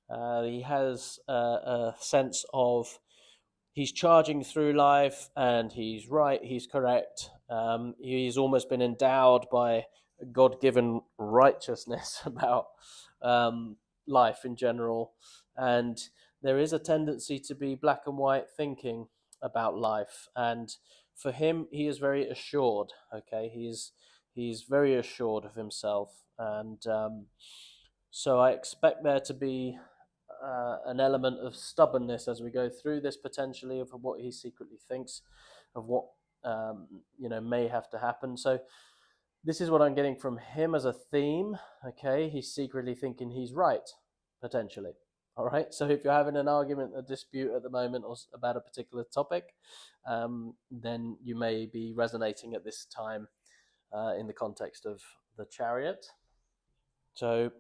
He has a sense of he's charging through life and he's right, he's correct. He's almost been endowed by God-given righteousness about life in general. And there is a tendency to be black and white thinking about life. And for him, he is very assured, okay? He's very assured of himself. And so I expect there to be an element of stubbornness as we go through this, potentially, of what he secretly thinks of what may have to happen. So this is what I'm getting from him as a theme. Okay, he's secretly thinking he's right, potentially. All right, so if you're having an argument, a dispute at the moment or about a particular topic, then you may be resonating at this time in the context of the Chariot. So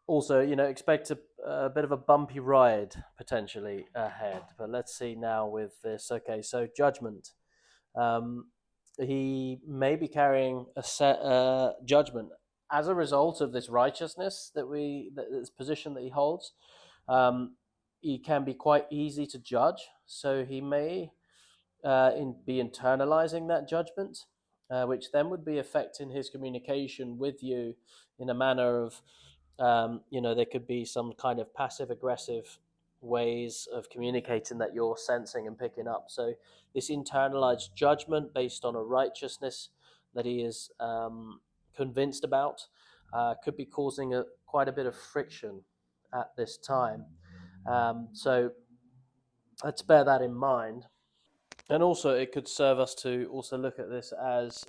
also, expect a bit of a bumpy ride potentially ahead. But let's see now with this. Okay, so judgment. He may be carrying a set judgment as a result of this righteousness this position that he holds. He can be quite easy to judge, so he may be internalizing that judgment, which then would be affecting his communication with you in a manner of there could be some kind of passive aggressive ways of communicating that you're sensing and picking up. So this internalized judgment based on a righteousness that he is convinced about could be causing quite a bit of friction at this time. So let's bear that in mind. And also, it could serve us to also look at this as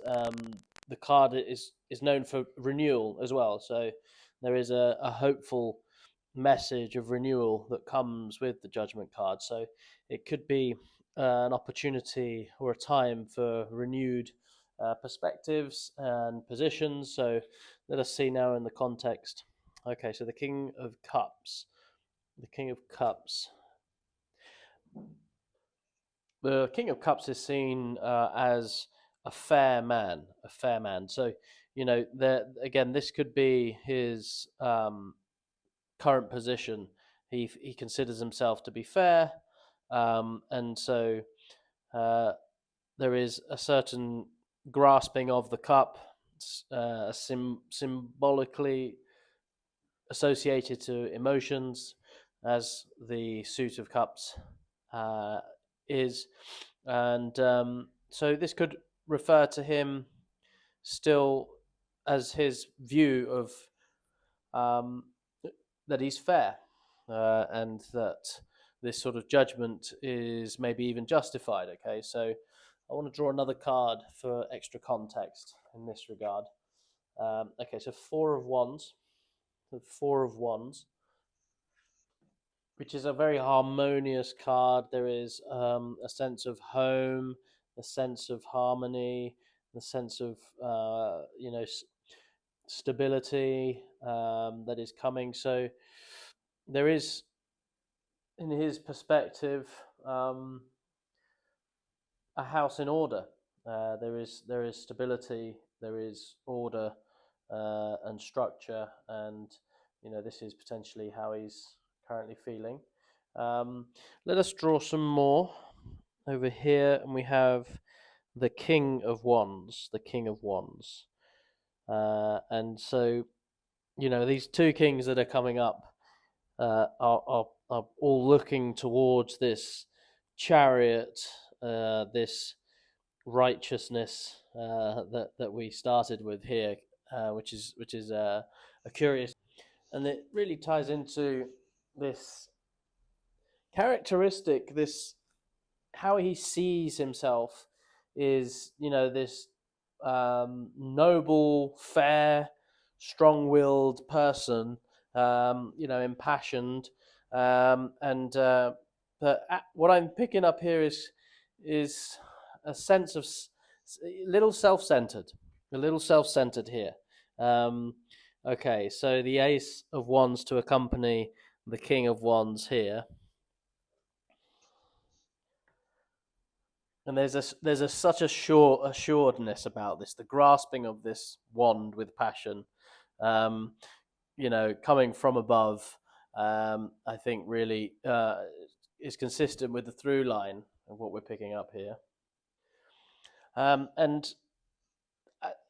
the card is known for renewal as well. So there is a hopeful message of renewal that comes with the Judgment card. So it could be an opportunity or a time for renewed perspectives and positions. So let us see now in the context. Okay, so the King of Cups. The King of Cups. The King of Cups is seen as a fair man, a fair man. So, again, this could be his current position. He considers himself to be fair, and so there is a certain grasping of the cup symbolically associated to emotions, as the Suit of Cups uh, is, and so this could refer to him still as his view of um, that he's fair, and that this sort of judgment is maybe even justified. Okay, so I want to draw another card for extra context in this regard. Okay, so Four of Wands, the Four of Wands, which is a very harmonious card. There is a sense of home, a sense of harmony, the sense of stability that is coming. So there is, in his perspective, a house in order. There is stability, there is order and structure, and this is potentially how he's currently feeling. Let us draw some more over here, and we have the King of Wands. The King of Wands, and so these two kings that are coming up are all looking towards this chariot, this righteousness that we started with here, which is a curious, and it really ties into this characteristic, this how he sees himself is this noble, fair, strong-willed person, impassioned, and but what I'm picking up here is a sense of little self-centered, a little self-centered here. Okay, so the Ace of Wands to accompany the King of Wands here. And there's such assuredness about this, the grasping of this wand with passion, um, coming from above. I think really is consistent with the through line of what we're picking up here. And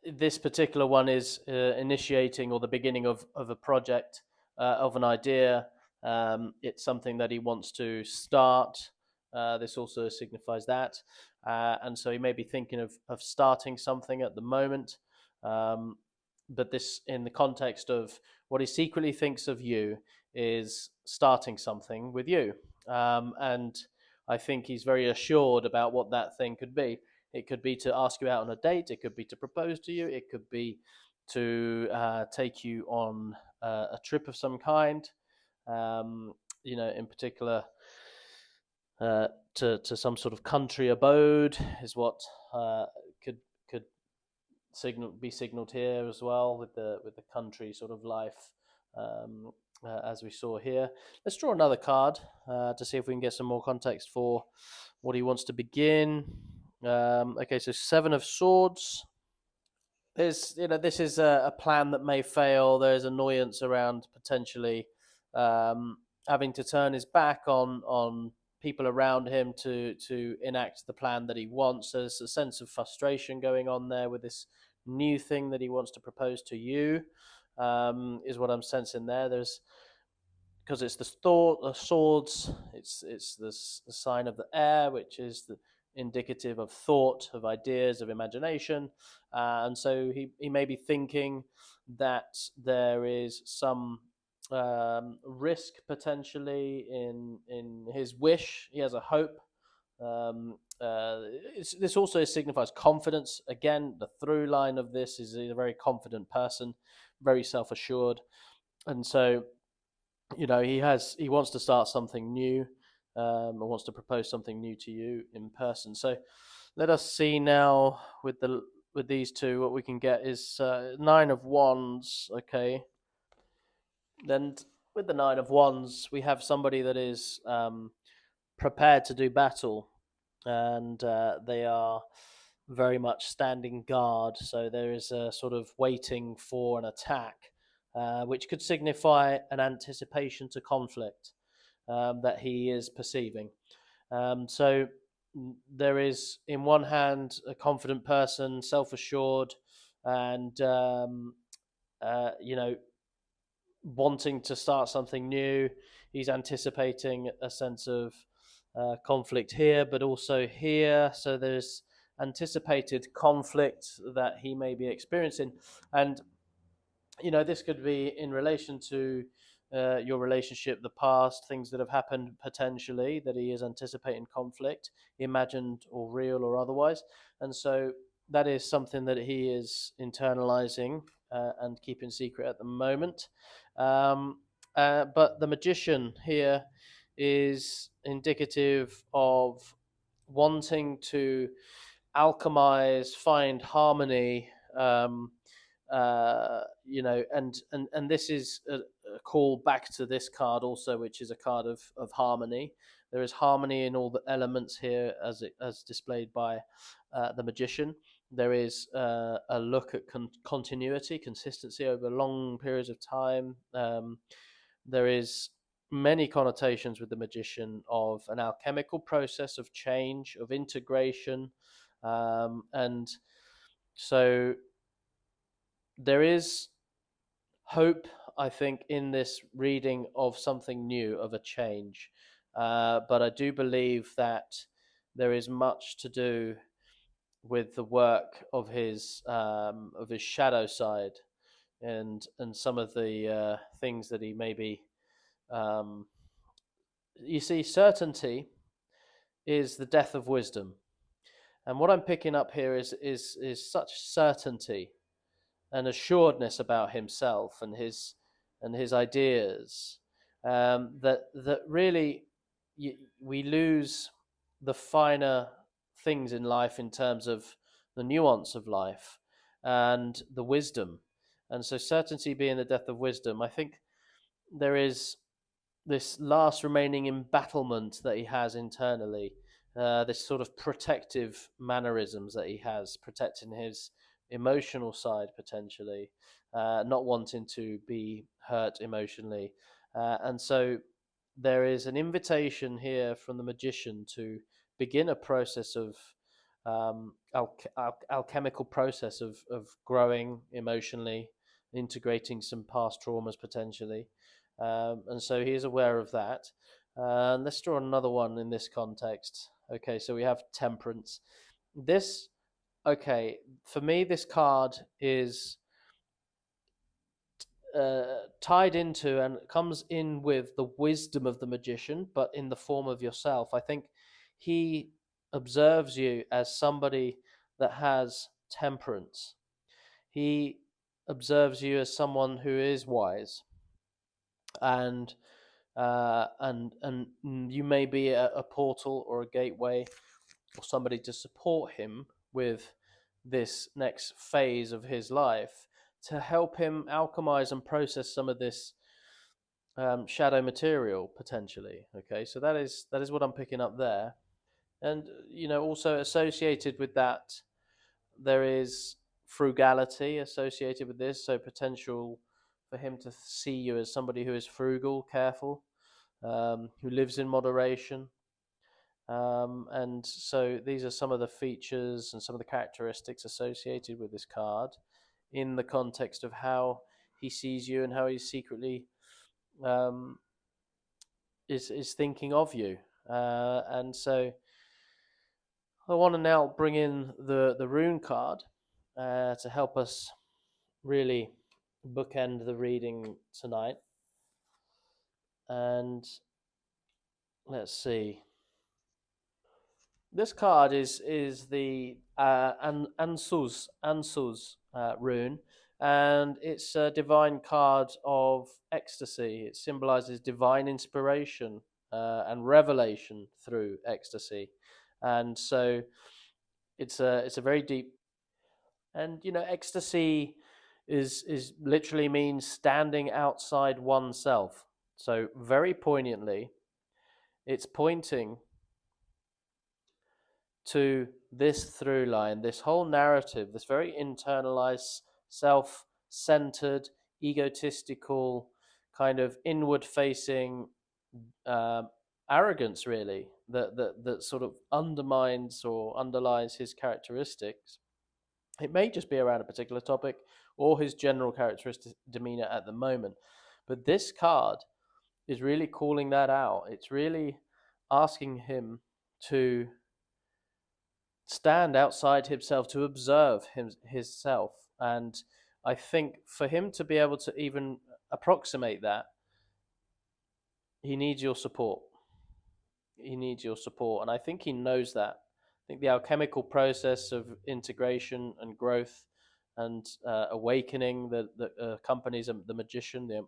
this particular one is initiating or the beginning of a project, of an idea. It's something that he wants to start. This also signifies that. And so he may be thinking of starting something at the moment. But this, in the context of what he secretly thinks of you, is starting something with you. And I think he's very assured about what that thing could be. It could be to ask you out on a date. It could be to propose to you. It could be to take you on a trip of some kind. In particular, to some sort of country abode is what could be signaled here as well, with the country sort of life, as we saw here. Let's draw another card to see if we can get some more context for what he wants to begin. Okay, so Seven of Swords. This is a plan that may fail. There's annoyance around potentially having to turn his back on people around him to enact the plan that he wants. There's a sense of frustration going on there with this new thing that he wants to propose to you, is what I'm sensing there. Because it's the swords, it's the sign of the air, which is indicative of thought, of ideas, of imagination, and so he may be thinking that there is some risk potentially in his wish. He has a hope. This also signifies confidence. Again, the through line of this is he's a very confident person, very self-assured, and so he wants to start something new, and wants to propose something new to you in person. So let us see now with these two, what we can get is Nine of Wands. Okay, then with the Nine of Wands, we have somebody that is prepared to do battle, and they are very much standing guard. So there is a sort of waiting for an attack, which could signify an anticipation to conflict that he is perceiving. So there is, in one hand, a confident person, self-assured, and you know, wanting to start something new. He's anticipating a sense of conflict here, but also here. So there's anticipated conflict that he may be experiencing, and you know, this could be in relation to your relationship, the past, things that have happened potentially that he is anticipating conflict, imagined or real or otherwise. And so that is something that he is internalizing and keeping secret at the moment. Um, but the magician here is indicative of wanting to alchemize, find harmony. You know, and this is a call back to this card also, which is a card of harmony. There is harmony in all the elements here, as displayed by the magician. There is a look at continuity, consistency over long periods of time. There is many connotations with the magician of an alchemical process of change, of integration, and so there is hope, I think, in this reading of something new, of a change. But I do believe that there is much to do with the work of his shadow side, and some of the things that he maybe. Um, you see, certainty is the death of wisdom, and what I'm picking up here is such certainty and assuredness about himself and his ideas, that really we lose the finer things in life in terms of the nuance of life and the wisdom. And so certainty being the death of wisdom, I think there is this last remaining embattlement that he has internally, this sort of protective mannerisms that he has, protecting his emotional side potentially, not wanting to be hurt emotionally. And so there is an invitation here from the magician to begin a process of alchemical process of growing emotionally, integrating some past traumas potentially, and so he is aware of that. Let's draw another one in this context. Okay, so we have temperance. This, okay, for me, this card is tied into and comes in with the wisdom of the magician, but in the form of yourself. I think he observes you as somebody that has temperance. He observes you as someone who is wise, and and you may be a portal or a gateway or somebody to support him with this next phase of his life, to help him alchemize and process some of this shadow material potentially. Okay, so that is what I'm picking up there. And you know, also associated with that, there is frugality associated with this, so potential for him to see you as somebody who is frugal, careful, who lives in moderation. And so these are some of the features and some of the characteristics associated with this card in the context of how he sees you and how he secretly um, is thinking of you. And so I want to now bring in the rune card to help us really bookend the reading tonight. And let's see. This card is the Ansuz rune, and it's a divine card of ecstasy. It symbolizes divine inspiration and revelation through ecstasy, and so it's a very deep. And you know, ecstasy is literally means standing outside oneself. So very poignantly, it's pointing to this through line, this whole narrative, this very internalized, self centered, egotistical, kind of inward facing um, arrogance, really, that sort of undermines or underlies his characteristics. It may just be around a particular topic or his general characteristic demeanor at the moment. But this card is really calling that out. It's really asking him to stand outside himself, to observe himself. And I think for him to be able to even approximate that, he needs your support. He needs your support. And I think he knows that. I think the alchemical process of integration and growth and awakening that accompanies the magician, the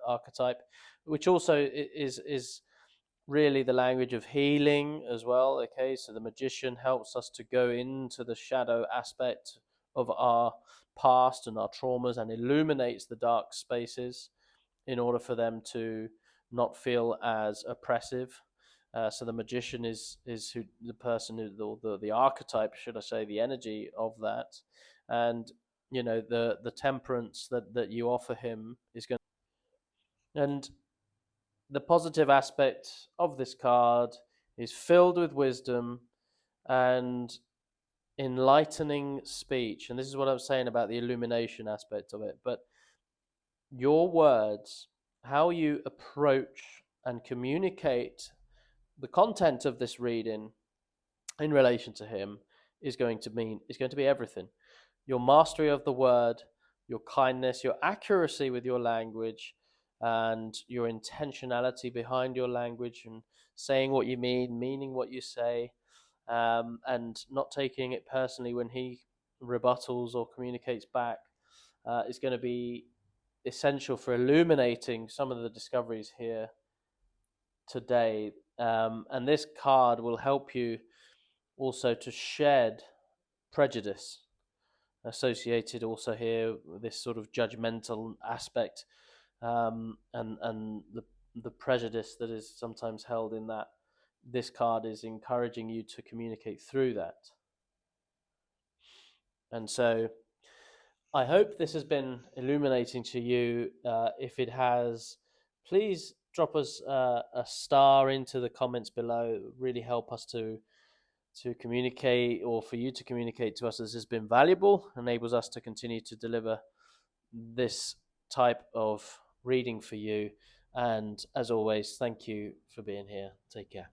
archetype, which also is really the language of healing as well. Okay, so the magician helps us to go into the shadow aspect of our past and our traumas and illuminates the dark spaces in order for them to not feel as oppressive. So the magician is who the person who the archetype, should I say, the energy of that, and the temperance that you offer him is going. And the positive aspect of this card is filled with wisdom and enlightening speech. And this is what I'm saying about the illumination aspect of it. But your words, how you approach and communicate the content of this reading in relation to him is going to be everything. Your mastery of the word, your kindness, your accuracy with your language, and your intentionality behind your language and saying what you mean, meaning what you say, and not taking it personally when he rebuttals or communicates back is going to be essential for illuminating some of the discoveries here today. And this card will help you also to shed prejudice associated also here with this sort of judgmental aspect, and the prejudice that is sometimes held in that. This card is encouraging you to communicate through that. And so I hope this has been illuminating to you. If it has, please drop us a star into the comments below. It would really help us to communicate, or for you to communicate to us, this has been valuable, enables us to continue to deliver this type of reading for you. And as always, thank you for being here. Take care.